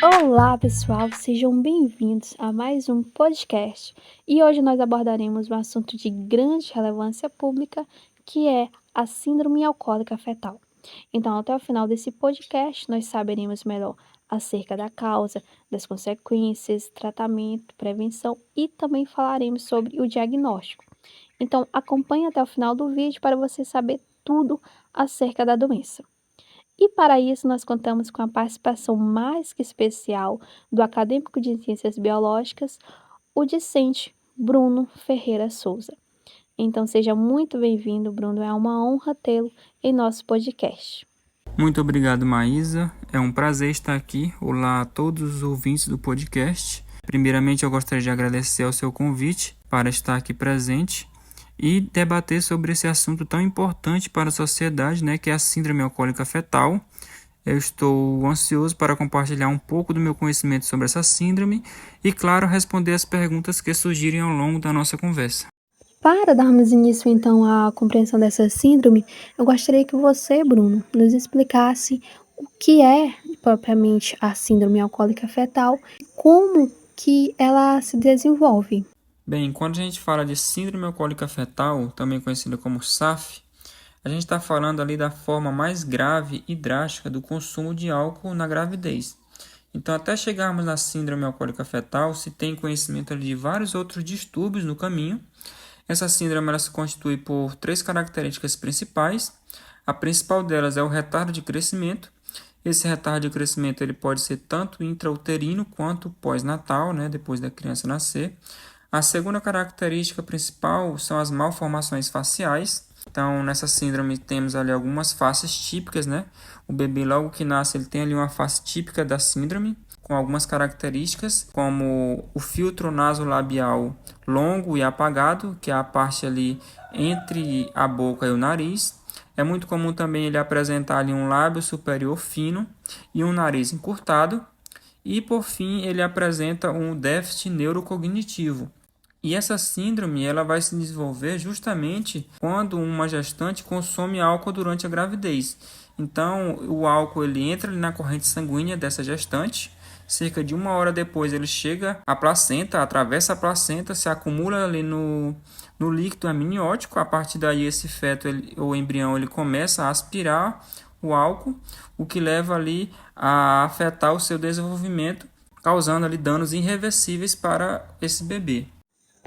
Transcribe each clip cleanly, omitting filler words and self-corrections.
Olá, pessoal, sejam bem-vindos a mais um podcast. E hoje nós abordaremos um assunto de grande relevância pública, que é a Síndrome Alcoólica Fetal. Então, até o final desse podcast, nós saberemos melhor acerca da causa, das consequências, tratamento, prevenção e também falaremos sobre o diagnóstico. Então, acompanhe até o final do vídeo para você saber tudo acerca da doença. E para isso, nós contamos com a participação mais que especial do acadêmico de Ciências Biológicas, o discente Bruno Ferreira Souza. Então, seja muito bem-vindo, Bruno. É uma honra tê-lo em nosso podcast. Muito obrigado, Maísa. É um prazer estar aqui. Olá a todos os ouvintes do podcast. Primeiramente, eu gostaria de agradecer ao seu convite para estar aqui presente e debater sobre esse assunto tão importante para a sociedade, que é a síndrome alcoólica fetal. Eu estou ansioso para compartilhar um pouco do meu conhecimento sobre essa síndrome e, claro, responder as perguntas que surgirem ao longo da nossa conversa. Para darmos início, então, à compreensão dessa síndrome, eu gostaria que você, Bruno, nos explicasse o que é propriamente a síndrome alcoólica fetal, como que ela se desenvolve. Bem, quando a gente fala de síndrome alcoólica fetal, também conhecida como SAF, a gente está falando ali da forma mais grave e drástica do consumo de álcool na gravidez. Então, até chegarmos na síndrome alcoólica fetal, se tem conhecimento ali de vários outros distúrbios no caminho. Essa síndrome ela se constitui por 3 características principais. A principal delas é o retardo de crescimento. Esse retardo de crescimento ele pode ser tanto intrauterino quanto pós-natal, depois da criança nascer. A segunda característica principal são as malformações faciais. Então, nessa síndrome temos ali algumas faces típicas, O bebê logo que nasce, ele tem ali uma face típica da síndrome, com algumas características, como o filtro nasolabial longo e apagado, que é a parte ali entre a boca e o nariz. É muito comum também ele apresentar ali um lábio superior fino e um nariz encurtado. E, por fim, ele apresenta um déficit neurocognitivo. E essa síndrome ela vai se desenvolver justamente quando uma gestante consome álcool durante a gravidez. Então, o álcool ele entra ali na corrente sanguínea dessa gestante. Cerca de 1 hora depois ele chega à placenta, atravessa a placenta, se acumula ali no líquido amniótico. A partir daí esse feto ou embrião ele começa a aspirar o álcool, o que leva ali a afetar o seu desenvolvimento, causando ali danos irreversíveis para esse bebê.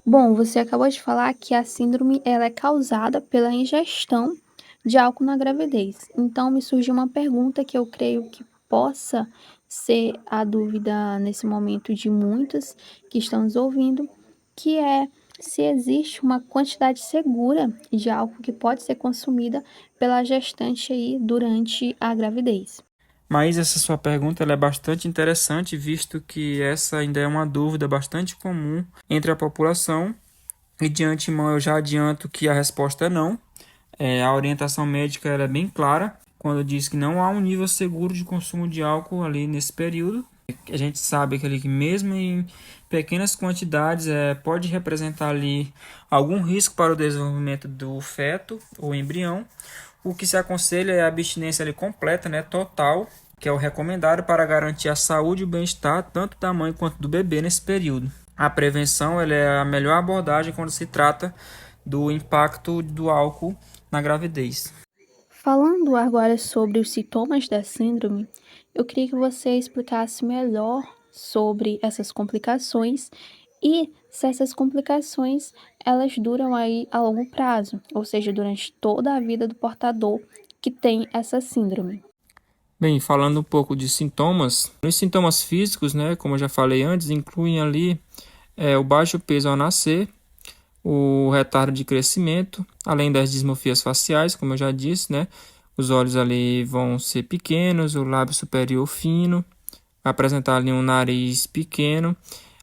Bom, você acabou de falar que a síndrome ela é causada pela ingestão de álcool na gravidez. Então, me surge uma pergunta que eu creio que possa ser a dúvida nesse momento de muitos que estão nos ouvindo, que é se existe uma quantidade segura de álcool que pode ser consumida pela gestante aí durante a gravidez. Mas essa sua pergunta ela é bastante interessante, visto que essa ainda é uma dúvida bastante comum entre a população. E de antemão eu já adianto que a resposta é não. A orientação médica ela é bem clara quando diz que não há um nível seguro de consumo de álcool ali nesse período. A gente sabe que mesmo em pequenas quantidades pode representar ali algum risco para o desenvolvimento do feto ou embrião. O que se aconselha é a abstinência ali completa, total, que é o recomendado para garantir a saúde e o bem-estar tanto da mãe quanto do bebê nesse período. A prevenção ela é a melhor abordagem quando se trata do impacto do álcool na gravidez. Falando agora sobre os sintomas da síndrome, eu queria que você explicasse melhor sobre essas complicações e se essas complicações elas duram aí a longo prazo, ou seja, durante toda a vida do portador que tem essa síndrome. Bem, falando um pouco de sintomas, os sintomas físicos, como eu já falei antes, incluem ali o baixo peso ao nascer, o retardo de crescimento, além das dismorfias faciais, como eu já disse, os olhos ali vão ser pequenos, o lábio superior fino, apresentar ali um nariz pequeno.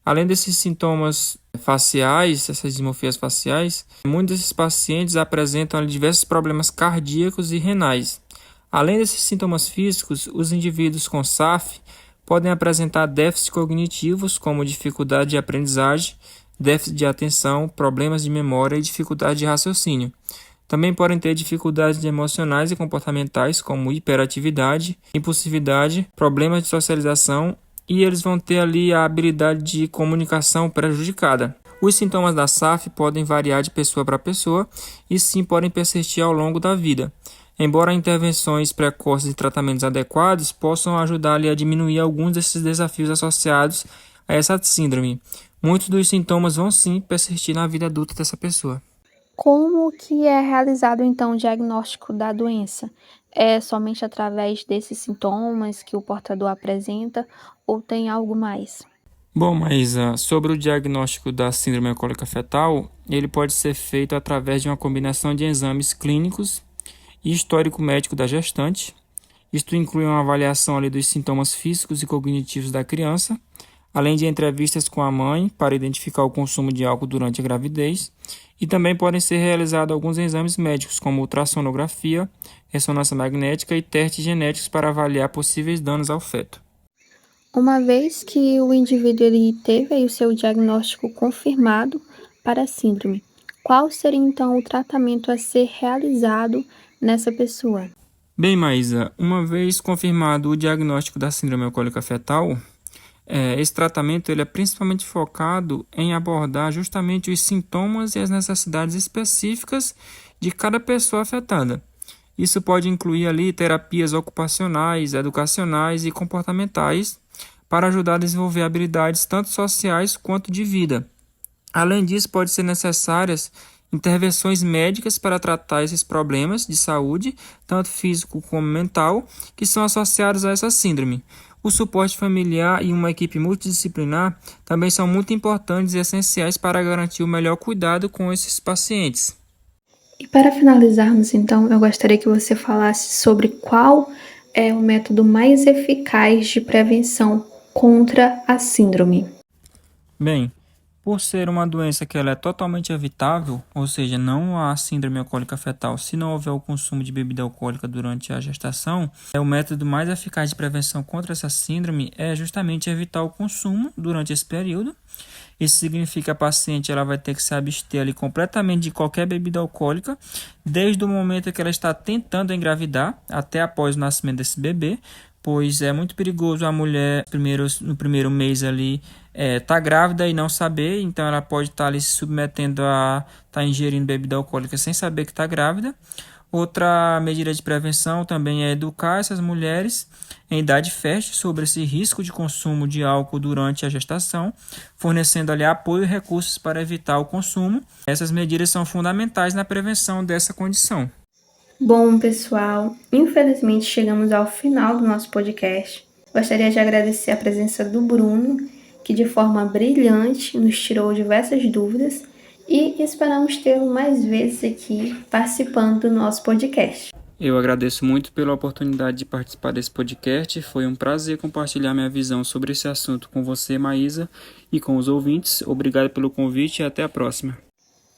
Além desses sintomas faciais, essas dismorfias faciais, muitos desses pacientes apresentam ali diversos problemas cardíacos e renais. Além desses sintomas físicos, os indivíduos com SAF podem apresentar déficits cognitivos, como dificuldade de aprendizagem, déficit de atenção, problemas de memória e dificuldade de raciocínio. Também podem ter dificuldades emocionais e comportamentais, como hiperatividade, impulsividade, problemas de socialização e eles vão ter ali a habilidade de comunicação prejudicada. Os sintomas da SAF podem variar de pessoa para pessoa e sim podem persistir ao longo da vida. Embora intervenções precoces e tratamentos adequados possam ajudar ali a diminuir alguns desses desafios associados a essa síndrome, muitos dos sintomas vão sim persistir na vida adulta dessa pessoa. Como que é realizado então o diagnóstico da doença? É somente através desses sintomas que o portador apresenta ou tem algo mais? Bom, mas sobre o diagnóstico da síndrome alcoólica fetal, ele pode ser feito através de uma combinação de exames clínicos e histórico médico da gestante. Isto inclui uma avaliação ali dos sintomas físicos e cognitivos da criança, além de entrevistas com a mãe para identificar o consumo de álcool durante a gravidez, e também podem ser realizados alguns exames médicos, como ultrassonografia, ressonância magnética e testes genéticos para avaliar possíveis danos ao feto. Uma vez que o indivíduo ele teve aí o seu diagnóstico confirmado para a síndrome, qual seria então o tratamento a ser realizado nessa pessoa? Bem, Maísa, uma vez confirmado o diagnóstico da síndrome alcoólica fetal, esse tratamento ele é principalmente focado em abordar justamente os sintomas e as necessidades específicas de cada pessoa afetada. Isso pode incluir ali terapias ocupacionais, educacionais e comportamentais para ajudar a desenvolver habilidades tanto sociais quanto de vida. Além disso, pode ser necessárias intervenções médicas para tratar esses problemas de saúde, tanto físico como mental, que são associados a essa síndrome. O suporte familiar e uma equipe multidisciplinar também são muito importantes e essenciais para garantir o melhor cuidado com esses pacientes. E para finalizarmos, então, eu gostaria que você falasse sobre qual é o método mais eficaz de prevenção contra a síndrome. Bem, por ser uma doença que ela é totalmente evitável, ou seja, não há síndrome alcoólica fetal se não houver o consumo de bebida alcoólica durante a gestação, o método mais eficaz de prevenção contra essa síndrome é justamente evitar o consumo durante esse período. Isso significa que a paciente ela vai ter que se abster ali completamente de qualquer bebida alcoólica, desde o momento que ela está tentando engravidar até após o nascimento desse bebê, pois é muito perigoso a mulher no primeiro mês ali tá grávida e não saber, então ela pode estar ali se submetendo a estar ingerindo bebida alcoólica sem saber que está grávida. Outra medida de prevenção também é educar essas mulheres em idade fértil sobre esse risco de consumo de álcool durante a gestação, fornecendo ali apoio e recursos para evitar o consumo. Essas medidas são fundamentais na prevenção dessa condição. Bom, pessoal, infelizmente chegamos ao final do nosso podcast. Gostaria de agradecer a presença do Bruno, que de forma brilhante nos tirou diversas dúvidas e esperamos tê-lo mais vezes aqui participando do nosso podcast. Eu agradeço muito pela oportunidade de participar desse podcast. Foi um prazer compartilhar minha visão sobre esse assunto com você, Maísa, e com os ouvintes. Obrigado pelo convite e até a próxima.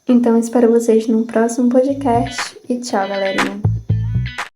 Então, espero vocês no próximo podcast e tchau, galerinha!